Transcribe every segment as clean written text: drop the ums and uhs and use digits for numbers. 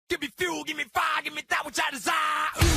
Give me fuel, give me fire, give me that which I desire. Ooh.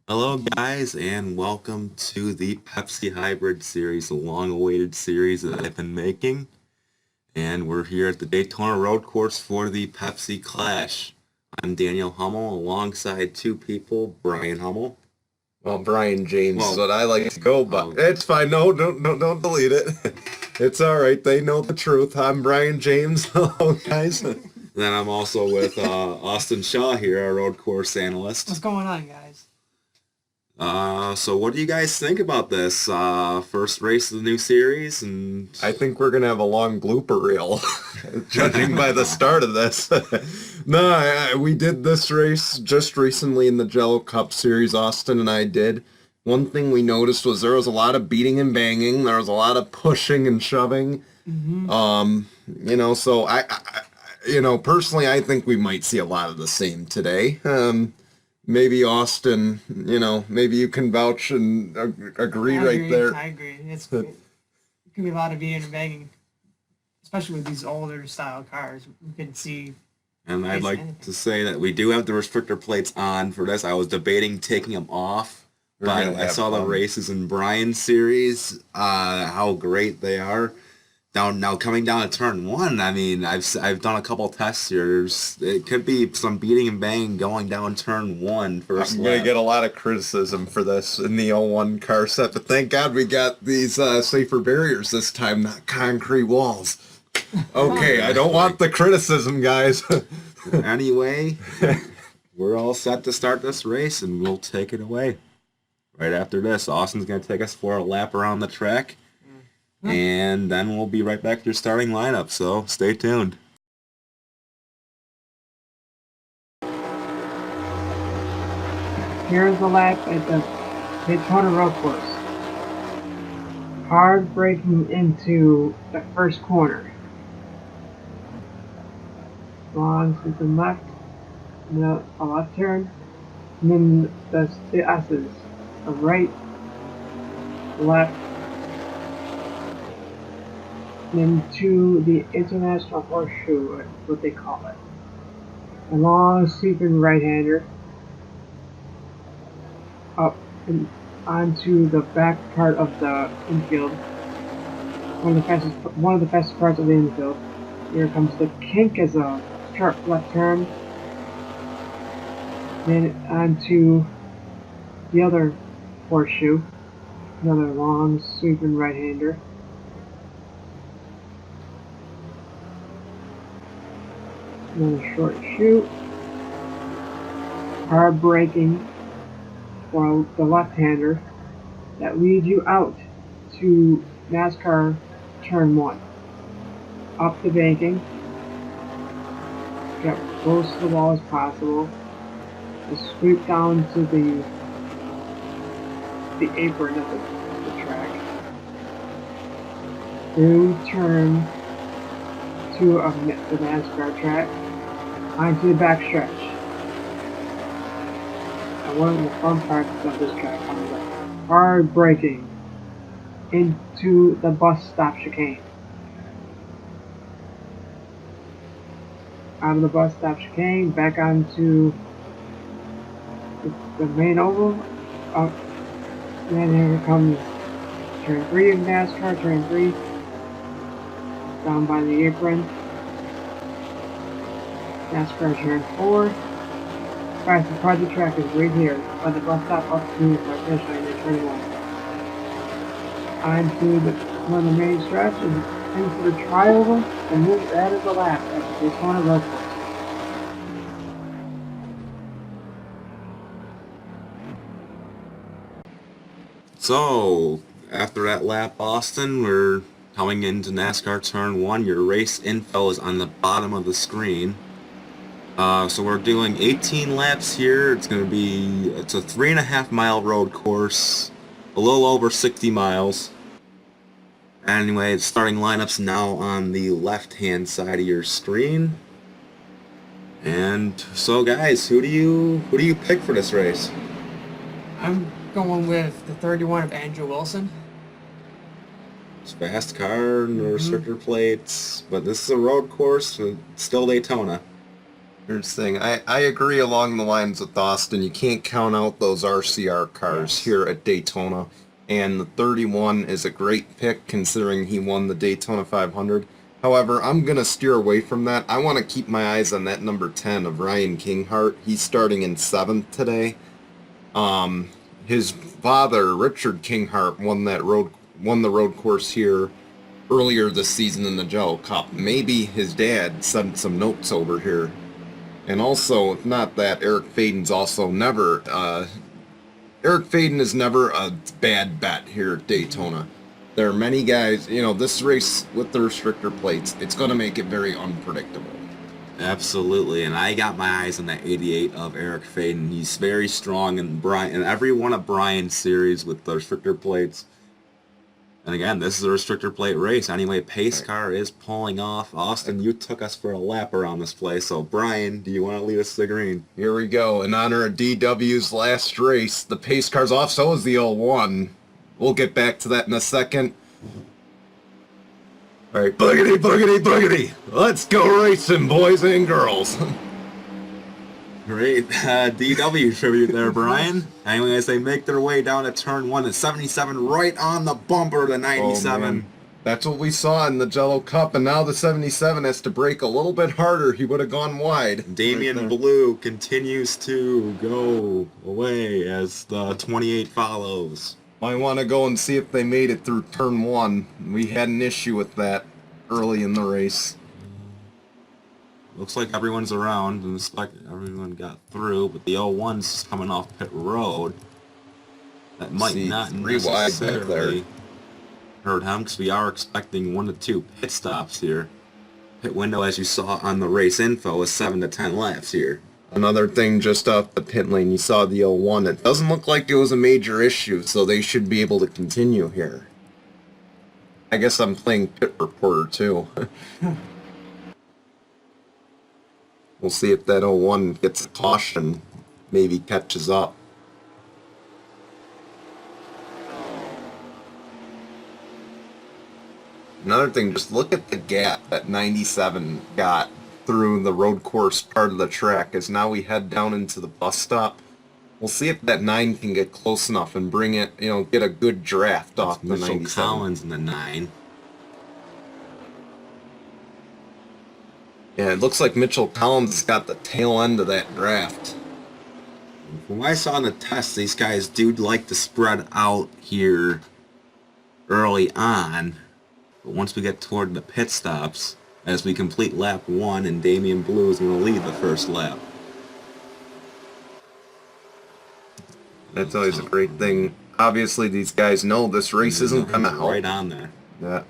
Hello guys, and welcome to the Pepsi Hybrid Series, a long-awaited series that I've been making. And we're here at the Daytona Road Course for the Pepsi Clash. I'm Daniel Hummel, alongside two people, Brian Hummel. Well, Brian James is what I like to go, but it's fine. No, don't delete it. It's all right. They know the truth. I'm Brian James. Hello, guys. Then I'm also with Austin Shaw here, our road course analyst. What's going on, guys? So what do you guys think about this first race of the new series? And I think we're gonna have a long blooper reel, judging by the start of this. We did this race just recently in the Jello Cup Series. Austin and I did. One thing we noticed was there was a lot of beating and banging. There was a lot of pushing and shoving. Mm-hmm. So I personally, I think we might see a lot of the same today. Maybe Austin, maybe you can vouch and agree right there. I agree. It could be a lot of beating and banging, especially with these older style cars. We can see. And I'd like to say that we do have the restrictor plates on for this. I was debating taking them off, but I saw the races in Brian's series, how great they are. Now coming down to turn one, I mean, I've done a couple tests here. It could be some beating and banging going down turn one first. I'm going to get a lot of criticism for this in the 01 car set, but thank God we got these safer barriers this time, not concrete walls. Okay, I don't want the criticism, guys. Anyway, we're all set to start this race, and we'll take it away. Right after this, Austin's going to take us for a lap around the track. And then we'll be right back to your starting lineup, so stay tuned. Here's the lap at the Daytona Road Course. Hard braking into the first corner. Long to the left, a left turn, and then the S's, a right, left, into the International Horseshoe, what they call it. A long sweeping right-hander up and onto the back part of the infield. One of the fastest parts of the infield. Here comes the kink as a sharp left turn. Then onto the other horseshoe. Another long sweeping right-hander. Another short shoot. Hard braking for the left-hander that leads you out to NASCAR turn one. Up the banking. Get close to the wall as possible. Just sweep down to the apron of the track. Through turn to the NASCAR track. Onto the back stretch. And one of the fun parts of this track comes up. Hard braking into the bus stop chicane. Out of the bus stop chicane, back onto the main oval, up Then here comes turn 3 of NASCAR, turn 3. Down by the apron. NASCAR turn 4. Guys, the project track is right here, by the bus stop up to the finish line in turn 1. On to one of the main stretch and into the trioval, and that is the lap at the Daytona Road Course. So, after that lap, Austin, we're coming into NASCAR Turn 1. Your race info is on the bottom of the screen. So we're doing 18 laps here. It's a 3.5 mile road course, a little over 60 miles. Anyway, the starting lineup's now on the left-hand side of your screen. And so, guys, who do you pick for this race? I'm going with the 31 of Andrew Wilson. It's fast car, no restrictor plates, but this is a road course, it's still Daytona. Here's the thing, I agree along the lines with Austin. You can't count out those RCR cars here at Daytona. And the 31 is a great pick considering he won the Daytona 500. However, I'm going to steer away from that. I want to keep my eyes on that number 10 of Ryan Kinghart. He's starting in 7th today. His father, Richard Kinghart, won the road course here earlier this season in the Jello Cup. Maybe his dad sent some notes over here. And also, if not that, Eric Faden's also never... Eric Faden is never a bad bet here at Daytona. There are many guys, this race with the restrictor plates, it's going to make it very unpredictable. Absolutely, and I got my eyes on that 88 of Eric Faden. He's very strong in every one of Brian's series with the restrictor plates. And again, this is a restrictor plate race. Anyway, pace car is pulling off. Austin, you took us for a lap around this place. So, Brian, do you want to lead us to the green? Here we go. In honor of DW's last race, the pace car's off. So is the 01. We'll get back to that in a second. All right, boogity, boogity, boogity. Let's go racing, boys and girls. Great DW tribute there, Brian. Anyway, as they make their way down to turn 1 at 77, right on the bumper to 97. Oh, that's what we saw in the Jello Cup, and now the 77 has to brake a little bit harder. He would have gone wide. Damian Blue continues to go away as the 28 follows. I want to go and see if they made it through turn 1. We had an issue with that early in the race. Looks like everyone's around, and looks like everyone got through, but the 01's coming off pit road. That might not necessarily hurt him, because we are expecting 1 to 2 pit stops here. Pit window, as you saw on the race info, is 7 to 10 laps here. Another thing just off the pit lane, you saw the 01. It doesn't look like it was a major issue, so they should be able to continue here. I guess I'm playing pit reporter, too. We'll see if that 01 gets a caution, maybe catches up. Another thing, just look at the gap that 97 got through the road course part of the track as now we head down into the bus stop. We'll see if that 9 can get close enough and bring it, get a good draft off the 97. Mitchell Collins in the 9. Yeah, it looks like Mitchell Collins has got the tail end of that draft. From what I saw in the test, these guys do like to spread out here early on. But once we get toward the pit stops, as we complete lap 1, and Damian Blue is going to lead the first lap. That's always a great thing. Obviously, these guys know this race isn't going to help. Right on there. Yeah.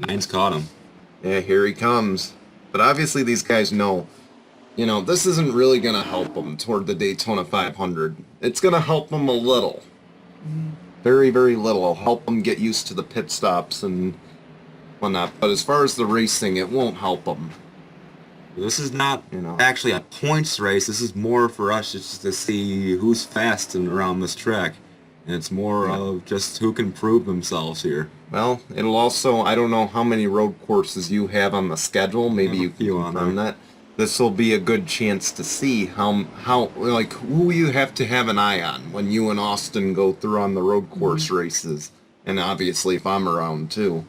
9's caught him. Yeah, here he comes. But obviously these guys know, this isn't really going to help them toward the Daytona 500. It's going to help them a little. Very, very little. It'll help them get used to the pit stops and whatnot. But as far as the racing, it won't help them. This is not actually a points race. This is more for us just to see who's fast around this track. And it's more of just who can prove themselves here. Well, it'll also, I don't know how many road courses you have on the schedule. Maybe you can confirm that. this will be a good chance to see how like who you have to have an eye on when you and Austin go through on the road course races, and obviously if I'm around too.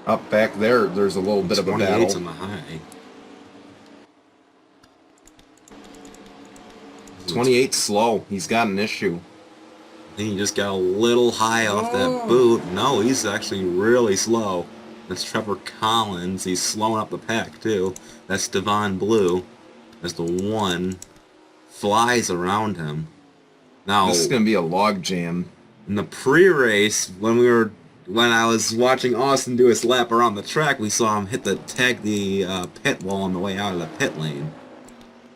Up back there's a little bit of a 28's battle. on the high. 28 slow. He's got an issue. I think he just got a little high off that boot. No, he's actually really slow. That's Trevor Collins. He's slowing up the pack, too. That's Devon Blue. That's the one. Flies around him. Now, This is going to be a log jam. in the pre-race, when I was watching Austin do his lap around the track, we saw him hit the pit wall on the way out of the pit lane.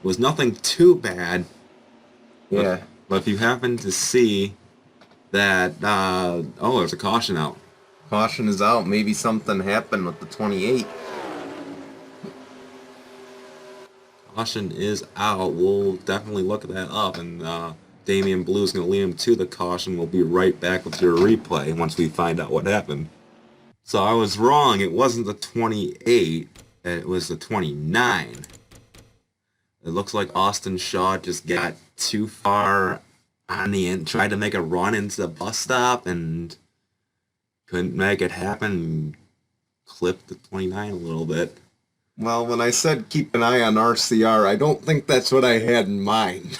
It was nothing too bad. Yeah. But if you happen to see that, there's a caution out. Caution is out. Maybe something happened with the 28. Caution is out. We'll definitely look that up, and Damian Blue's going to lead him to the caution. We'll be right back with your replay once we find out what happened. So I was wrong. It wasn't the 28. It was the 29. It looks like Austin Shaw just got too far on the end, tried to make a run into the bus stop, and couldn't make it happen, and clipped the 29 a little bit. Well, when I said keep an eye on RCR, I don't think that's what I had in mind.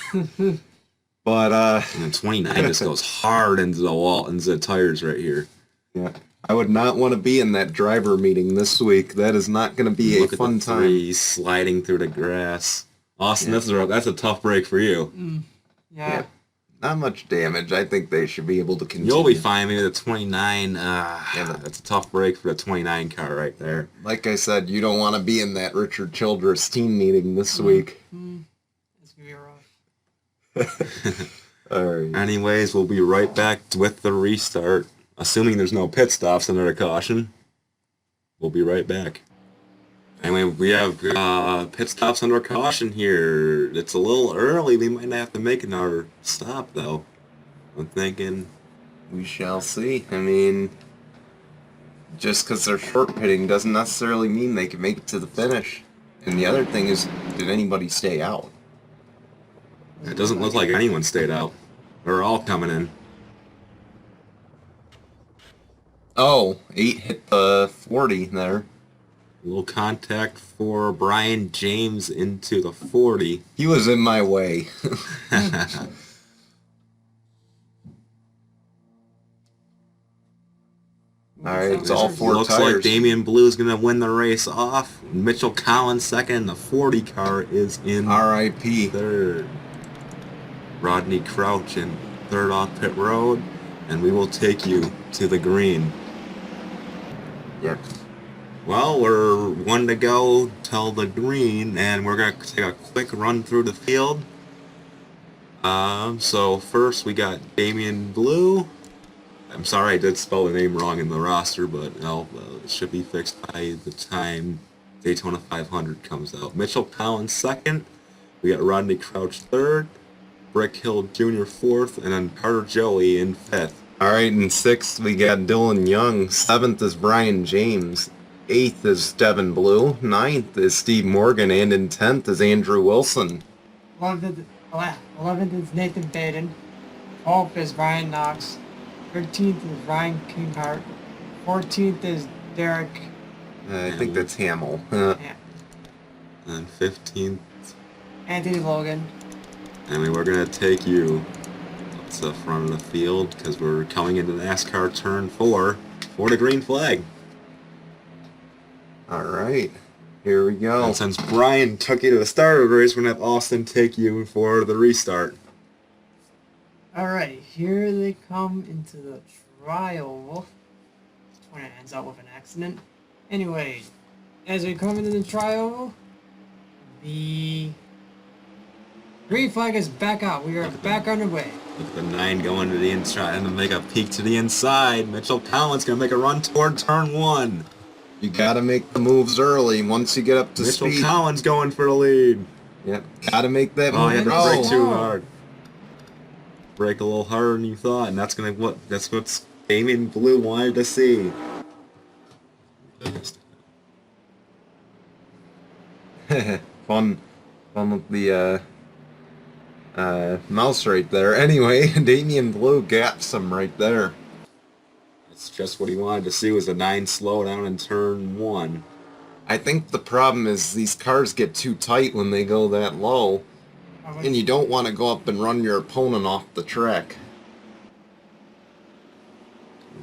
But, And the 29 just goes hard into the wall, into the tires right here. yeah. I would not want to be in that driver meeting this week. That is not going to be Look a at fun the time. three sliding through the grass. Austin, that's a tough break for you. Yeah. Not much damage. I think they should be able to continue. You'll be fine. Maybe the 29, that's a tough break for the 29 car right there. Like I said, you don't want to be in that Richard Childress team meeting this week. It's going to be rough. All right. Anyways, we'll be right back with the restart. Assuming there's no pit stops under a caution. We'll be right back. Anyway, we have pit stops under caution here. It's a little early. We might have to make another stop, though. I'm thinking... We shall see. I mean, just because they're short pitting doesn't necessarily mean they can make it to the finish. And the other thing is, did anybody stay out? It doesn't look like anyone stayed out. They're all coming in. Oh, 8 hit the 40 there. A little contact for Brian James into the 40. He was in my way. Alright, it's all four Looks tires. like Damian Blue's going to win the race off. Mitchell Collins second. The 40 car is in R.I.P. third. Rodney Crouch in third off pit road. And we will take you to the green. Yep. Well, we're one to go till the green, and we're going to take a quick run through the field. So first we got Damian Blue. I'm sorry I did spell the name wrong in the roster, but it should be fixed by the time Daytona 500 comes out. Mitchell Collins second. We got Rodney Crouch third. Brick Hill Jr. fourth, and then Carter Joey in fifth. Alright, in sixth we got Dylan Young. Seventh is Brian James. Eighth is Devin Blue. Ninth is Steve Morgan. And in 10th is Andrew Wilson. 11th is Nathan Baden. 12th is Ryan Knox. 13th is Ryan Kinghart. 14th is Derek. I think that's Hamill. Yeah. And 15th. Anthony Logan. And we're going to take you up to the front of the field because we're coming into NASCAR turn 4 for the green flag. Alright, here we go. And since Brian took you to the start of the race, we're going to have Austin take you for the restart. Alright, here they come into the trial. This one ends up with an accident. Anyway, as we come into the trial, the green flag is back out. We are back underway. Look at the 9 going to the inside and to make a peek to the inside. Mitchell Collins going to make a run toward turn 1. You gotta make the moves early once you get up to Mitchell speed. Collins going for the lead. Yep, gotta make that Oh, you had move. to break Oh. too hard. Break a little harder than you thought, and that's what Damian Blue wanted to see. Fun with the mouse right there. Anyway, Damian Blue gaps him right there. That's just what he wanted to see, was a 9 slowdown in turn 1. I think the problem is these cars get too tight when they go that low, and you don't want to go up and run your opponent off the track.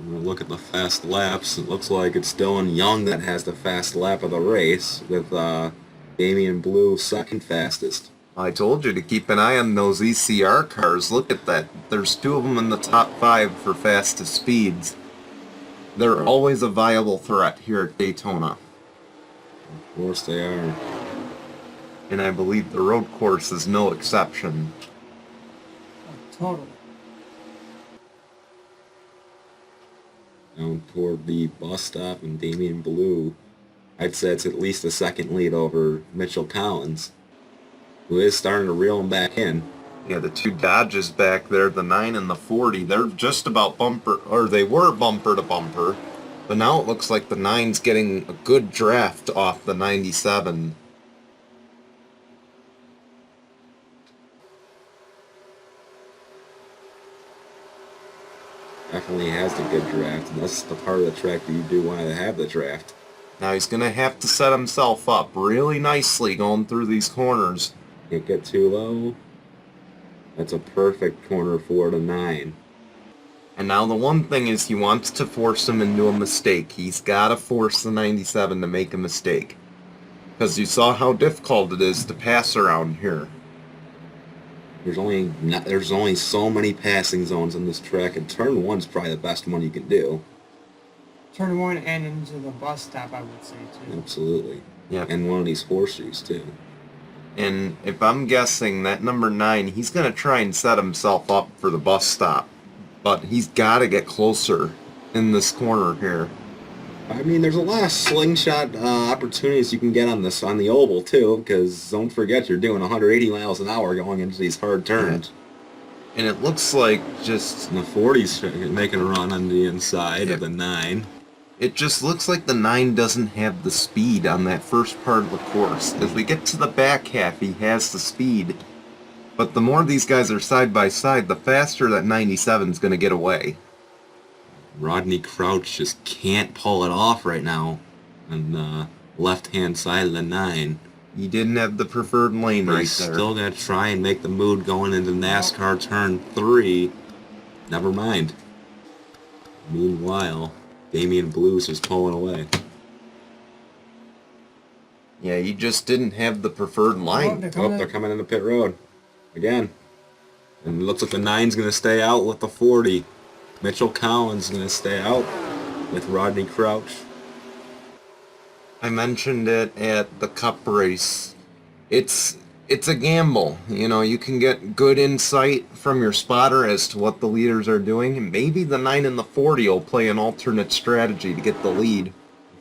Look at the fast laps. It looks like it's Dylan Young that has the fast lap of the race, with Damian Blue second fastest. I told you to keep an eye on those ECR cars. Look at that. There's 2 of them in the top 5 for fastest speeds. They're always a viable threat here at Daytona. Of course they are. And I believe the road course is no exception. Oh, totally. Down toward the bus stop, and Damian Blue, I'd say it's at least a second lead over Mitchell Collins, who is starting to reel him back in. Yeah, the 2 Dodges back there, the 9 and the 40, they're just about bumper, or they were bumper to bumper, but now it looks like the 9's getting a good draft off the 97. Definitely has the good draft, and that's the part of the track that you do want to have the draft. Now he's going to have to set himself up really nicely going through these corners. Can't get too low. That's a perfect corner for the 9. And now the one thing is he wants to force him into a mistake. He's got to force the 97 to make a mistake. Because you saw how difficult it is to pass around here. There's only so many passing zones on this track, and turn 1's probably the best one you can do. Turn 1 and into the bus stop, I would say, too. Absolutely. Yeah. And one of these horseshoes, too. And if I'm guessing, that number 9, he's going to try and set himself up for the bus stop. But he's got to get closer in this corner here. I mean, there's a lot of slingshot opportunities you can get on the oval, too, because don't forget you're doing 180 miles an hour going into these hard turns. And it looks like just... And the 40's making a run on the inside of the 9. It just looks like the 9 doesn't have the speed on that first part of the course. As we get to the back half, he has the speed. But the more these guys are side by side, the faster that 97's going to get away. Rodney Crouch just can't pull it off right now on the left-hand side of the 9. He didn't have the preferred lane But right he's there. still going to try and make the mood going into NASCAR turn 3. Never mind. Meanwhile, Damian Blue's just pulling away. Yeah, he just didn't have the preferred line. They're coming into pit road. Again. And it looks like the 9's going to stay out with the 40. Mitchell Collins is going to stay out with Rodney Crouch. I mentioned it at the Cup race. It's a gamble. You know, you can get good insight from your spotter as to what the leaders are doing, and maybe the 9 and the 40 will play an alternate strategy to get the lead.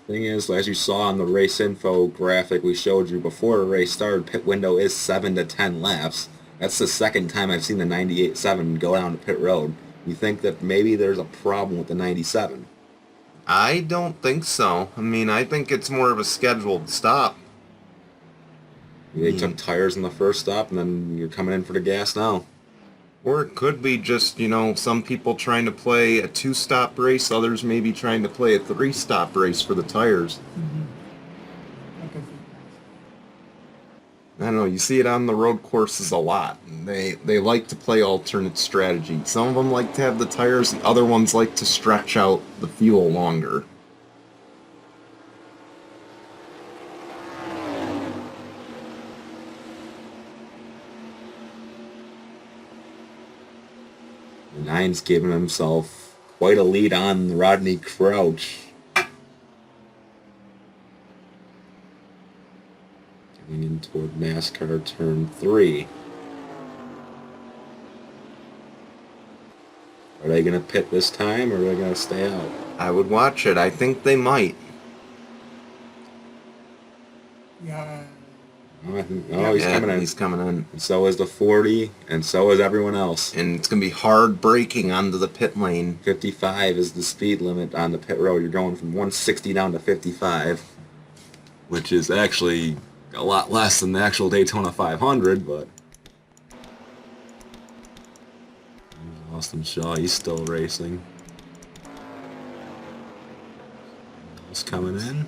The thing is, as you saw on the race info graphic we showed you before the race started, pit window is 7 to 10 laps. That's the second time I've seen the 98.7 go down to pit road. You think that maybe there's a problem with the 97? I don't think so. I mean, I think it's more of a scheduled stop. They took tires in the first stop, and then you're coming in for the gas now. Or it could be just, you know, some people trying to play a 2-stop race, others maybe trying to play a 3-stop race for the tires. I don't know, you see it on the road courses a lot. They like to play alternate strategy. Some of them like to have the tires, the other ones like to stretch out the fuel longer. The 9's giving himself quite a lead on Rodney Crouch. Getting in toward NASCAR turn 3. Are they going to pit this time, or are they going to stay out? I would watch it. I think they might. Yeah. He's coming in. He's coming in. And so is the 40, and so is everyone else. And it's going to be hard braking onto the pit lane. 55 is the speed limit on the pit road. You're going from 160 down to 55, which is actually A lot less than the actual Daytona 500, but Austin Shaw, he's still racing. Who's coming in?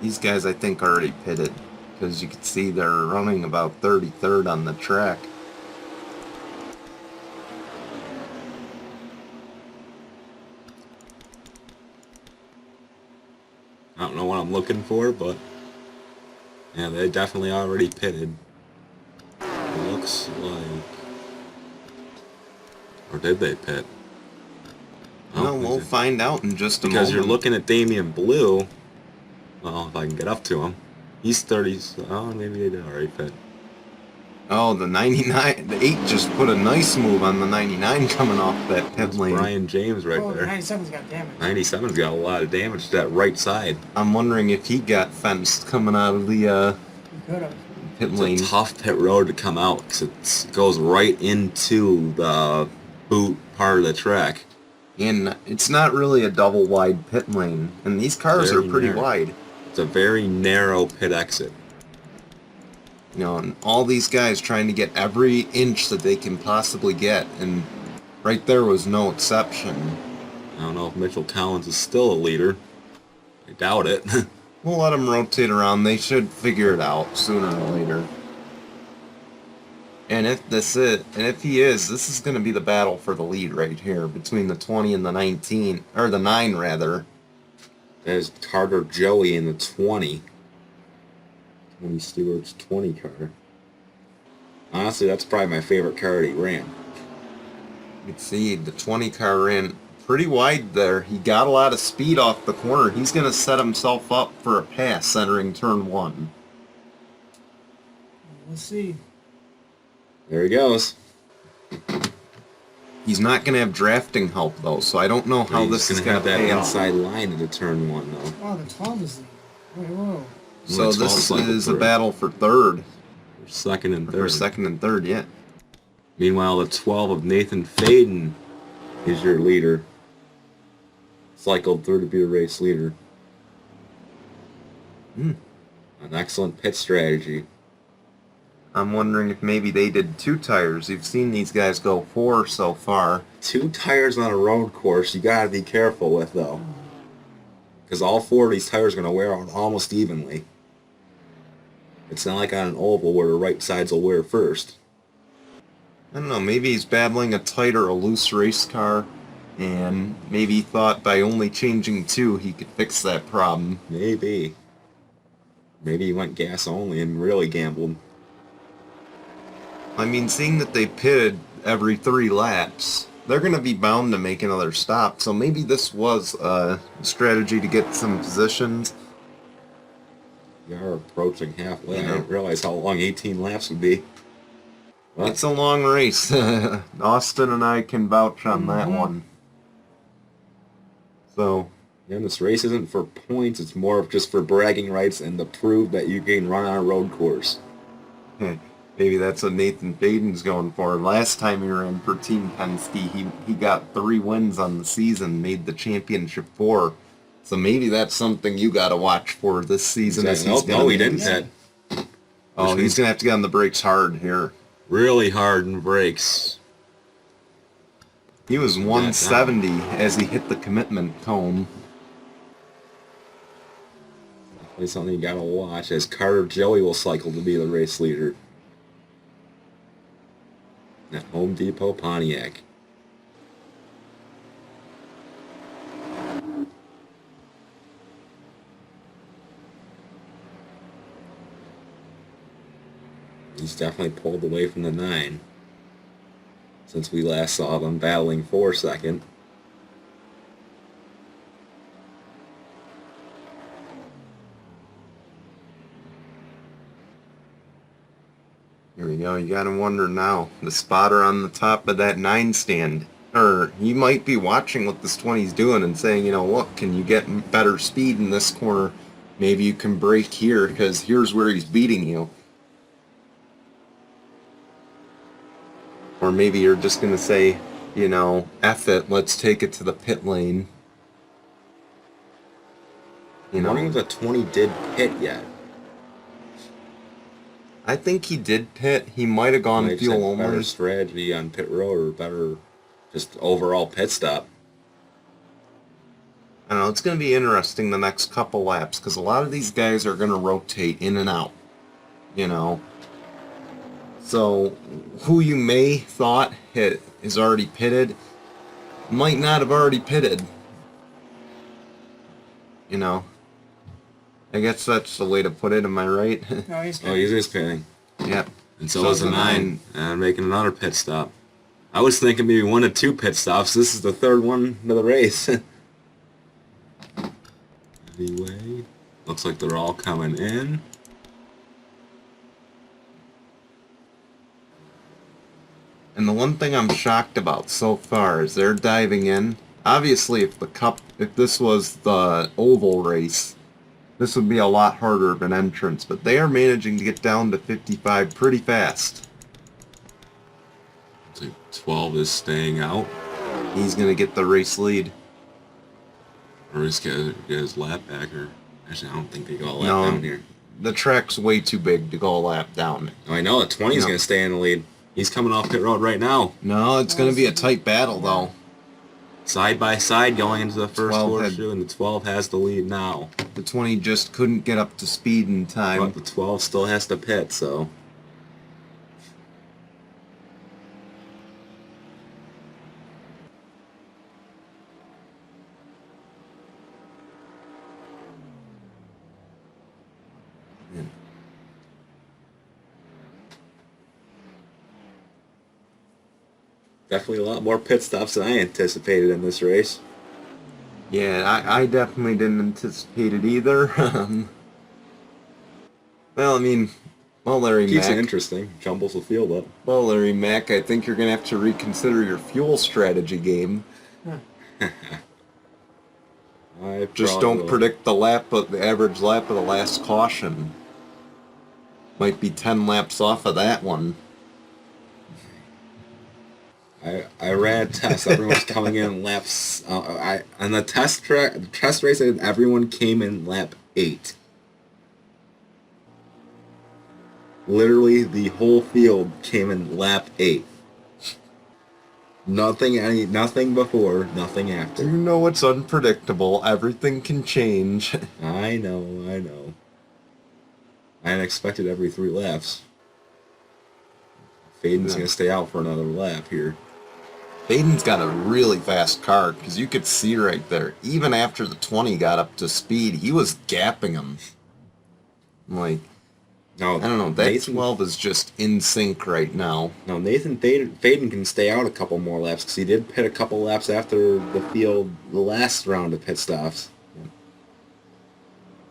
These guys, I think, already pitted, because you can see they're running about 33rd on the track. I don't know what I'm looking for, but yeah, they definitely already pitted. It looks like... Or did they pit? No, we'll find out in just a moment. Because you're looking at Damian Blue. Well, if I can get up to him. He's 30... Oh, maybe they did already pit. Oh, the 99... The 8 just put a nice move on the 99 coming off that pit That's lane. Brian James right Oh, there. 97's got damage. 97's got a lot of damage to that right side. I'm wondering if he got fenced coming out of the He could have. pit It's lane. a tough pit road to come out because it goes right into the boot part of the track. And it's not really a double wide pit lane. And these cars Very are pretty narrow. wide. It's a very narrow pit exit. You know, and all these guys trying to get every inch that they can possibly get. And right there was no exception. I don't know if Mitchell Collins is still a leader. I doubt it. We'll let them rotate around. They should figure it out sooner or later. And if he is, this is going to be the battle for the lead right here between the 20 and the 19, or the 9 rather. There's Carter Joey in the 20. Tony Stewart's 20 car. Honestly, that's probably my favorite car that he ran. You can see the 20 car ran pretty wide there. He got a lot of speed off the corner. He's going to set himself up for a pass entering turn 1. We'll see. There he goes. He's not going to have drafting help though, so I don't know how this is going have to that pay off. inside line into turn 1 though. Oh, the 12 is leading. Wait, whoa. So It's this all is a through. battle for third, For second and or third. second and third, yeah. Meanwhile, the 12 of Nathan Faden is your leader. Cycled through to be the race leader. An excellent pit strategy. I'm wondering if maybe they did 2 tires. You've seen these guys go 4 so far. 2 tires on a road course you gotta be careful with though. Because all 4 of these tires are going to wear out almost evenly. It's not like on an oval where the right sides will wear first. I don't know, maybe he's battling a tight or a loose race car, and maybe he thought by only changing 2 he could fix that problem. Maybe. Maybe he went gas only and really gambled. I mean, seeing that they pitted every 3 laps, they're going to be bound to make another stop, so maybe this was a strategy to get some positions. We are approaching halfway. Yeah. I didn't realize how long 18 laps would be. Well, It's a long race. Austin and I can vouch on that one. So, and this race isn't for points, it's more of just for bragging rights and to prove that you can run on a road course. maybe that's what Nathan Faden's going for. Last time he ran for Team Penske, he got 3 wins on the season, made the championship 4. So maybe that's something you got to watch for this season. As he's No, he gonna didn't. Yeah. Ted. Oh, he's going to have to get on the brakes hard here. Really hard in brakes. He was 170 as he hit the commitment cone. Definitely something you gotta watch, as Carter Joey will cycle to be the race leader. At Home Depot Pontiac. He's definitely pulled away from the 9 since we last saw them battling for second. Here we go. You got to wonder now. The spotter on the top of that 9 stand. Or he might be watching what this 20's doing and saying, you know, look, can you get better speed in this corner? Maybe you can brake here because here's where he's beating you. Or maybe you're just going to say, you know, F it, let's take it to the pit lane. You I'm wondering know, if the 20 did pit yet. I think he did pit. He might have gone Maybe fuel just had better only. strategy on pit road or better just overall pit stop. I don't know, it's going to be interesting the next couple laps because a lot of these guys are going to rotate in and out, you know. So, who you may thought is already pitted might not have already pitted. You know. I guess that's the way to put it, am I right? No, he's Oh, he's just pitting. Yep. And so is the 9. And making another pit stop. I was thinking maybe 1 to 2 pit stops. This is the third one of the race. Anyway, looks like they're all coming in. And the one thing I'm shocked about so far is they're diving in. Obviously, if this was the oval race, this would be a lot harder of an entrance, but they are managing to get down to 55 pretty fast. So 12 is staying out. He's going to get the race lead. Or he's get his lap back. Or actually, I don't think they go a lap No. down here. The track's way too big to go a lap down. Oh, I know. The 20 is No. going to stay in the lead. He's coming off pit road right now. No, it's going to be a tight battle, though. Side by side going into the first 12 horseshoe, and the 12 has the lead now. The 20 just couldn't get up to speed in time. But the 12 still has to pit, so... Definitely a lot more pit stops than I anticipated in this race. Yeah, I definitely didn't anticipate it either. Well, I mean, Larry Keeps it Mack. interesting. Jumbles the field up. Well, Larry Mack, I think you're going to have to reconsider your fuel strategy game. I Just probably don't will. predict the average lap of the last caution. Might be 10 laps off of that one. I ran a test. Everyone's coming in laps. On the test race, everyone came in lap 8. Literally, the whole field came in lap 8. Nothing before, nothing after. You know it's unpredictable. Everything can change. I know. I expected every 3 laps. Faden's Yeah. gonna stay out for another lap here. Hayden's got a really fast car, because you could see right there, even after the 20 got up to speed, he was gapping him. Like, No, I don't know, that 12 is just in sync right now. No, Nathan Faden can stay out a couple more laps because he did pit a couple laps after the last round of pit stops.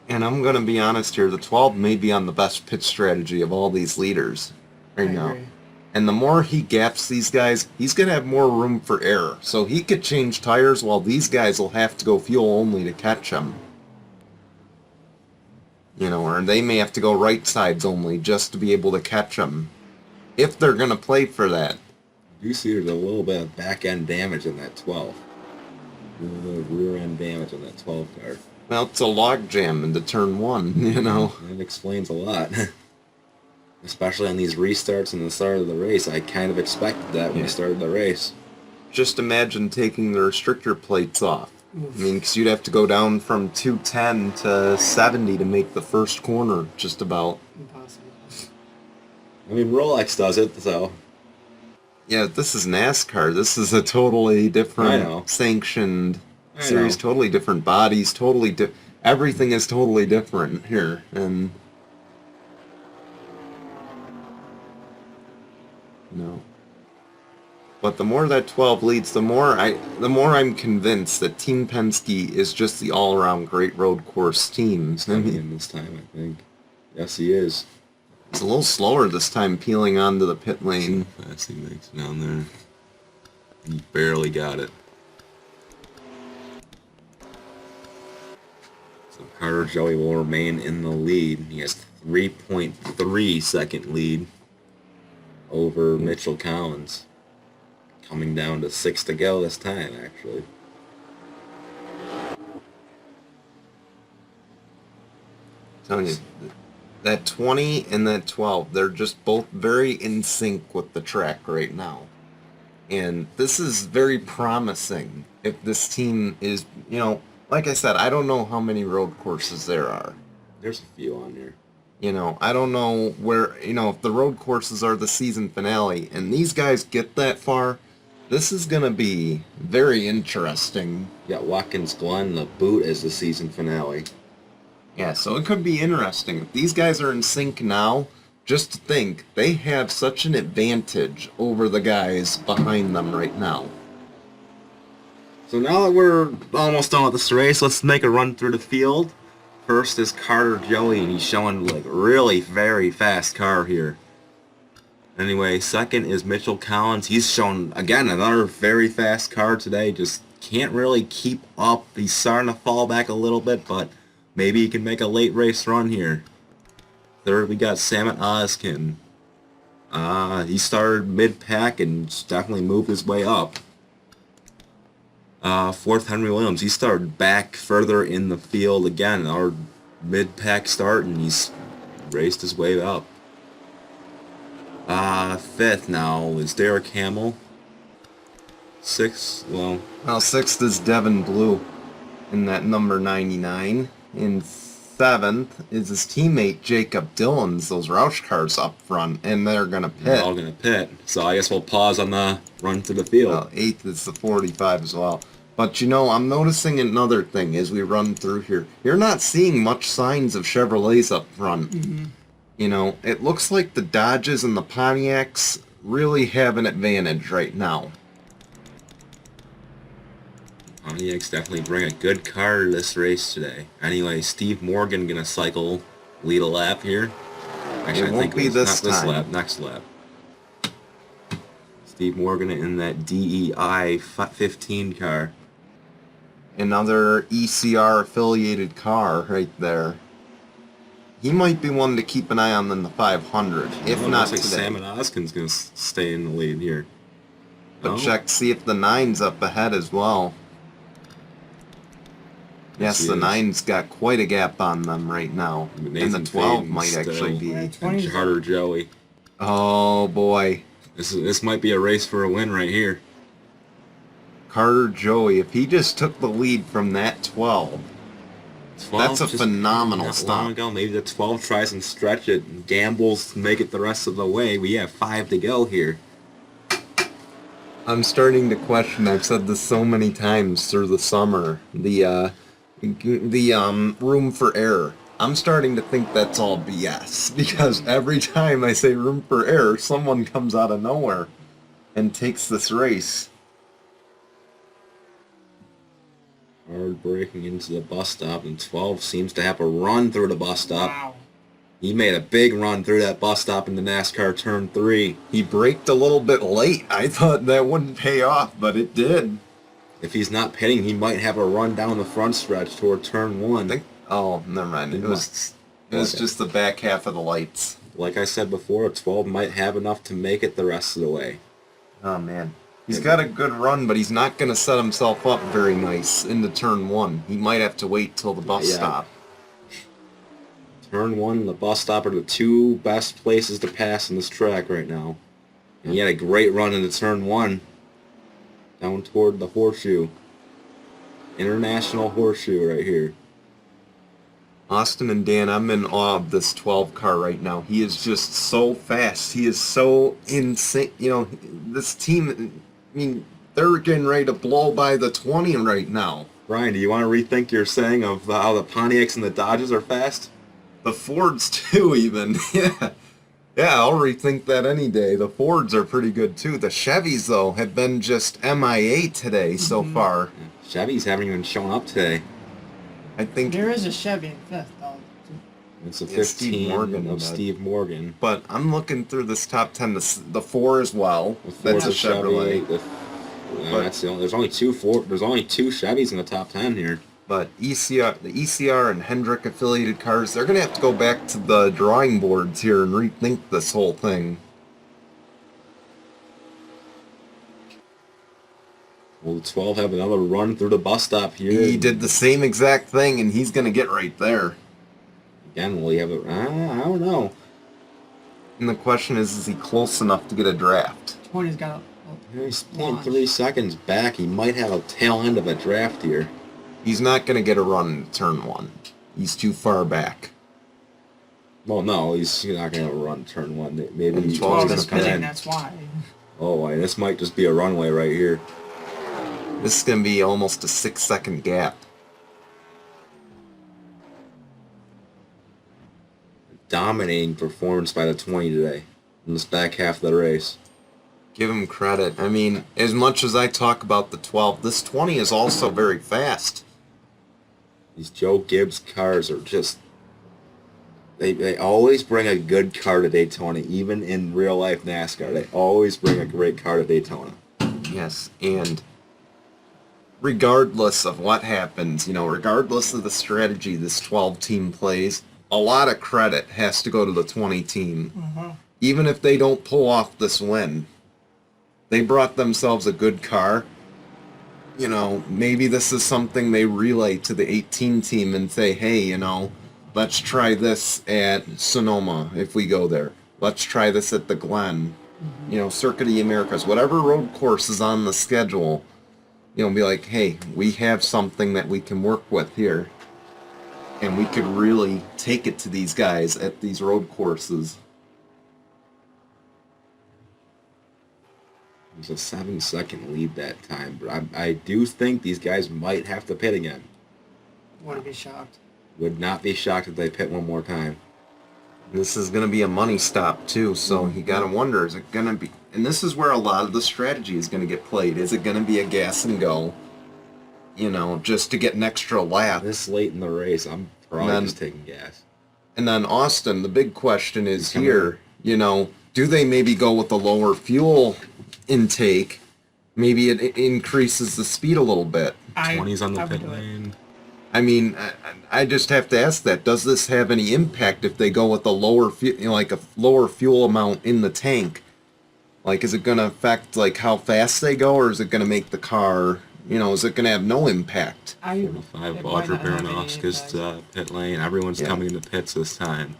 And I'm going to be honest here, the 12 may be on the best pit strategy of all these leaders right I now. agree. And the more he gaps these guys, he's going to have more room for error. So he could change tires while these guys will have to go fuel only to catch him. You know, or they may have to go right sides only just to be able to catch him. If they're going to play for that. You see there's a little bit of back end damage in that 12. A little bit of rear end damage on that 12 car. Well, it's a log jam into turn 1, you know. That explains a lot. Especially on these restarts in the start of the race. I kind of expected that when we started the race. Just imagine taking the restrictor plates off. I mean, because you'd have to go down from 210 to 70 to make the first corner, just about. Impossible. I mean, Rolex does it, so... Yeah, this is NASCAR. This is a totally I know. different sanctioned I series, know. totally different bodies, everything is totally different here, and... No. But the more that 12 leads, the more I'm convinced that Team Penske is just the all-around great road course team. He's coming in this time, I think. Yes, he is. It's a little slower this time peeling onto the pit lane. Fast he makes down there. He barely got it. So Carter Joey will remain in the lead. He has 3.3 second lead over Mitchell Collins. Coming down to 6 to go this time, actually. Telling you, That 20 and that 12, they're just both very in sync with the track right now. And this is very promising if this team is, like I said, I don't know how many road courses there are. There's a few on there. I don't know where, if the road courses are the season finale and these guys get that far, this is going to be very interesting. You got Watkins Glen, the boot as the season finale. Yeah, so it could be interesting. If these guys are in sync now, just to think, they have such an advantage over the guys behind them right now. So now that we're almost done with this race, let's make a run through the field. First is Carter Joey, and he's showing like really very fast car here. Anyway, second is Mitchell Collins. He's shown, again, another very fast car today. Just can't really keep up. He's starting to fall back a little bit, but maybe he can make a late race run here. Third, we got Samet Oskin. He started mid-pack and definitely moved his way up. Fourth, Henry Williams. He started back further in the field again. Our mid-pack start, and he's raced his way up. Fifth now is Derek Hamill. Sixth, sixth is Devin Blue in that number 99. And seventh is his teammate Jacob Dillon's, those Roush cars up front, and they're going to pit. They're all going to pit. So I guess we'll pause on the run to the field. Eighth is the 45 as well. But I'm noticing another thing as we run through here. You're not seeing much signs of Chevrolets up front. Mm-hmm. It looks like the Dodges and the Pontiacs really have an advantage right now. Pontiacs definitely bring a good car to this race today. Anyway, Steve Morgan going to lead a lap here. Actually, it won't be this time. This lap, next lap. Steve Morgan in that DEI 15 car. Another ECR affiliated car right there. He might be one to keep an eye on in the 500, if not today. Samet Oskin's going to stay in the lead here. But check, see if the 9's up ahead as well. Yes, the 9's got quite a gap on them right now. And the 12 might actually be. Carter Joey. Oh, boy. This might be a race for a win right here. Carter Joey, if he just took the lead from that 12, that's a phenomenal not stop. Long ago, maybe the 12 tries and stretch it and gambles to make it the rest of the way. We have 5 to go here. I'm starting to question, I've said this so many times through the summer, the room for error. I'm starting to think that's all BS, because every time I say room for error, someone comes out of nowhere and takes this race. Hard braking into the bus stop, and 12 seems to have a run through the bus stop. Wow. He made a big run through that bus stop in the NASCAR turn 3. He braked a little bit late. I thought that wouldn't pay off, but it did. If he's not pitting, he might have a run down the front stretch toward turn 1. Oh, never mind. It was just the back half of the lights. Like I said before, 12 might have enough to make it the rest of the way. Oh, man. He's got a good run, but he's not going to set himself up very nice into turn 1. He might have to wait till the bus stop. Turn 1 and the bus stop are the 2 best places to pass in this track right now. And he had a great run into turn 1. Down toward the horseshoe. International horseshoe right here. Austin and Dan, I'm in awe of this 12 car right now. He is just so fast. He is so insane. This team, they're getting ready to blow by the 20 right now. Brian, do you want to rethink your saying of how the Pontiacs and the Dodges are fast? The Fords too, even. Yeah, I'll rethink that any day. The Fords are pretty good too. The Chevys, though, have been just MIA today so far. Chevys haven't even shown up today. I think there is a Chevy in fifth, though. It's a 15 Steve Morgan of Steve Morgan. But I'm looking through this top 10, the 4 as well. That's a Chevrolet. There's only two Chevys in the top 10 here. But the ECR and Hendrick affiliated cars, they're going to have to go back to the drawing boards here and rethink this whole thing. Will the 12 have another run through the bus stop here? He did the same exact thing, and he's going to get right there. Again, will he have a... I don't know. And the question is he close enough to get a draft? 20's got He's 0.3 seconds back. He might have a tail end of a draft here. He's not going to get a run in turn 1. He's too far back. Well, no, he's not going to run turn 1. Maybe And he's 12's going gonna to come in. that's why. Oh, and this might just be a runway right here. This is going to be almost a 6-second gap. Dominating performance by the 20 today in this back half of the race. Give him credit. I mean, as much as I talk about the 12, this 20 is also very fast. These Joe Gibbs cars are just... They always bring a good car to Daytona, even in real life NASCAR. They always bring a great car to Daytona. Yes, and regardless of what happens, regardless of the strategy this 12 team plays, a lot of credit has to go to the 20 team. Even if they don't pull off this win, they brought themselves a good car. Maybe this is something they relay to the 18 team and say, hey, let's try this at Sonoma if we go there. Let's try this at the Glen. Circuit of the Americas, whatever road course is on the schedule, be like, hey, we have something that we can work with here. And we could really take it to these guys at these road courses. It was a 7-second lead that time, but I do think these guys might have to pit again. Wouldn't be shocked. Would not be shocked if they pit one more time. This is going to be a money stop, too, so you got to wonder, is it going to be... And this is where a lot of the strategy is going to get played. Is it going to be a gas and go, just to get an extra lap? This late in the race, I'm probably just taking gas. And then Austin, the big question is here, do they maybe go with a lower fuel intake? Maybe it increases the speed a little bit. 20's on the pit lane. I mean, I just have to ask that. Does this have any impact if they go with a lower, a lower fuel amount in the tank? Like, is it going to affect how fast they go, or is it going to make the car, is it going to have no impact? 45 Audra Baranowski's pit lane. Everyone's coming into pits this time.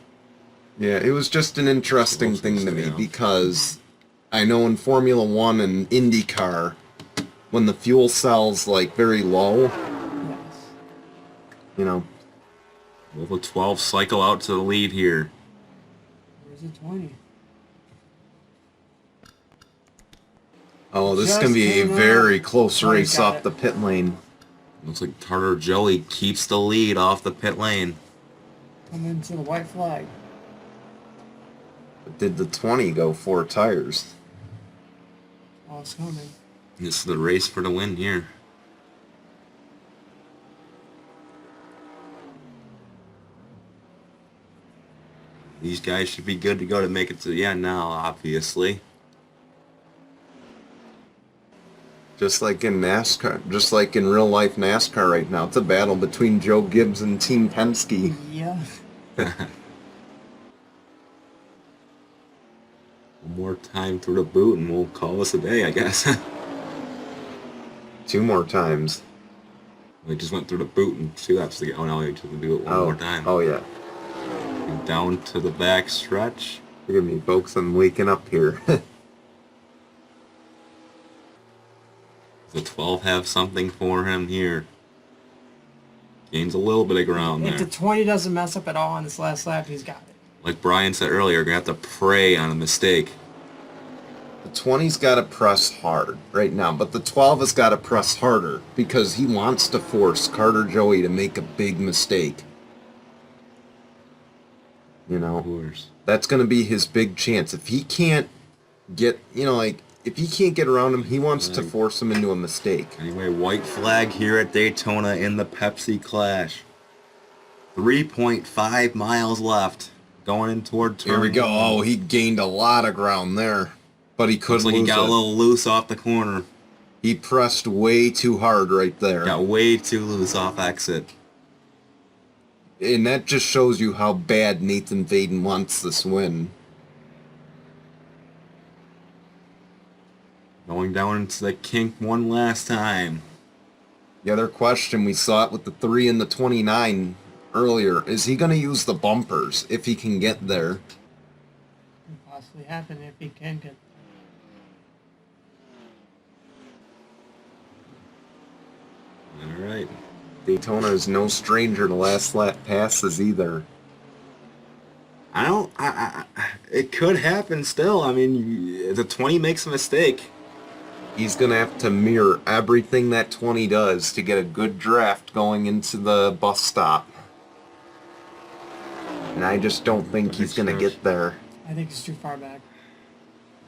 Yeah, it was just an interesting thing to me because I know in Formula 1 and IndyCar, when the fuel cell's very low, Will the 12 cycle out to the lead here? Where's the 20? Oh, this is going to be a very close race off the pit lane. Looks like Tartar Joey keeps the lead off the pit lane. Come into the white flag. But did the 20 go 4 tires? Oh, it's coming. This is the race for the win here. These guys should be good to go to make it to the end now, obviously. Just like in NASCAR, just like in real life NASCAR right now, it's a battle between Joe Gibbs and Team Penske. Yeah. One more time through the boot and we'll call this a day, I guess. 2 more times. We just went through the boot and 2 laps to get. Oh no, we just do it one more time. Oh yeah. And down to the back stretch. Forgive me, folks, I'm waking up here. The 12 have something for him here. Gains a little bit of ground If there. the 20 doesn't mess up at all on this last lap, he's got it. Like Brian said earlier, we're going to have to pray on a mistake. The 20's got to press hard right now, but the 12 has got to press harder because he wants to force Carter Joey to make a big mistake. Of course. That's going to be his big chance. If he can't get, if he can't get around him, he wants to force him into a mistake. Anyway, white flag here at Daytona in the Pepsi Clash. 3.5 miles left. Going in toward turn. Here we go. Oh, he gained a lot of ground there. But he couldn't Looks like lose he got it. a little loose off the corner. He pressed way too hard right there. Got way too loose off exit. And that just shows you how bad Nathan Vaden wants this win. Going down into the kink one last time. The other question, we saw it with the 3 and the 29 earlier, is he going to use the bumpers if he can get there? Could possibly happen if he can get. All right. Daytona is no stranger to last lap passes either. It could happen still. I mean, the 20 makes a mistake. He's going to have to mirror everything that 20 does to get a good draft going into the bus stop. And I just don't think he's going to get there. I think he's too far back.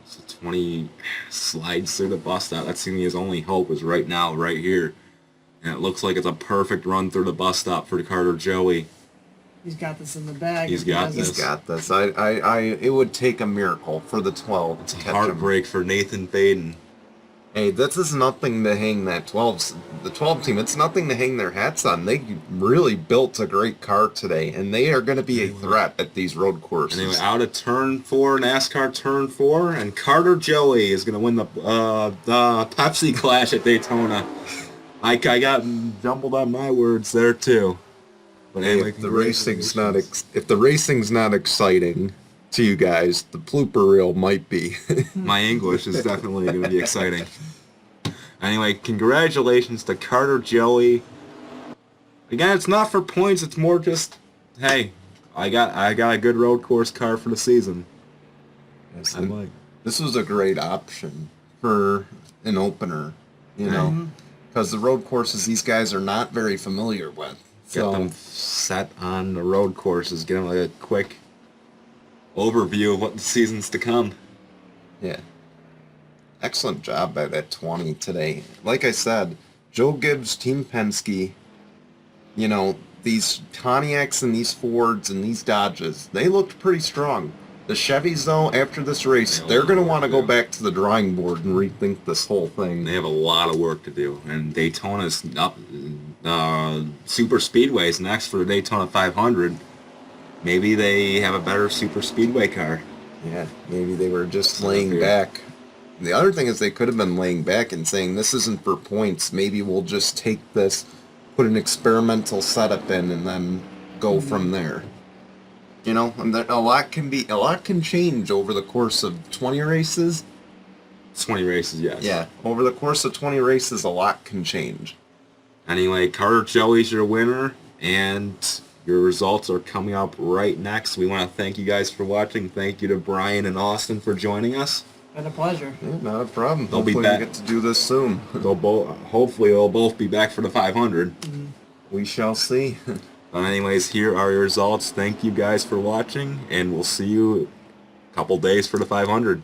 So 20 slides through the bus stop. That's his only hope is right now, right here. And it looks like it's a perfect run through the bus stop for Carter Joey. He's got this in the bag. He's got this. He's got this. It would take a miracle for the 12 It's to a catch him. heartbreak for Nathan Faden. Hey, this is nothing to hang that the 12 team. It's nothing to hang their hats on. They really built a great car today, and they are going to be a threat at these road courses. Anyway, out of turn 4, NASCAR turn 4, and Carter Joey is going to win the Pepsi Clash at Daytona. I got jumbled on my words there too. But Hey, anyway, if the racing's not exciting to you guys, the blooper reel might be. my English is definitely going to be exciting. Anyway, congratulations to Carter Joey. Again, it's not for points. It's more just, hey, I got a good road course car for the season. Yes, I might. This was a great option for an opener, you know, because the road courses these guys are not very familiar with. Get them set on the road courses. Get them like a quick overview of what the season's to come. Yeah. Excellent job by that 20 today. Like I said, Joe Gibbs, Team Penske, you know, these Pontiacs and these Fords and these Dodges, they looked pretty strong. The Chevys, though, after this race, they're going to want to go back to the drawing board and rethink this whole thing. They have a lot of work to do, and Daytona's up. Super Speedway's next for the Daytona 500. Maybe they have a better Super Speedway car. Yeah, maybe they were just laying back. The other thing is they could have been laying back and saying, this isn't for points. Maybe we'll just take this, put an experimental setup in, and then go from there. You know, and a lot can change over the course of 20 races. 20 races, yes. Yeah, over the course of 20 races, a lot can change. Anyway, Carter Joey's your winner, and your results are coming up right next. We want to thank you guys for watching. Thank you to Brian and Austin for joining us. Been a pleasure. Yeah, not a problem. They'll be Hopefully back. we get to do this soon. Hopefully they'll both be back for the 500. We shall see. But anyways, here are your results. Thank you guys for watching, and we'll see you a couple days for the 500.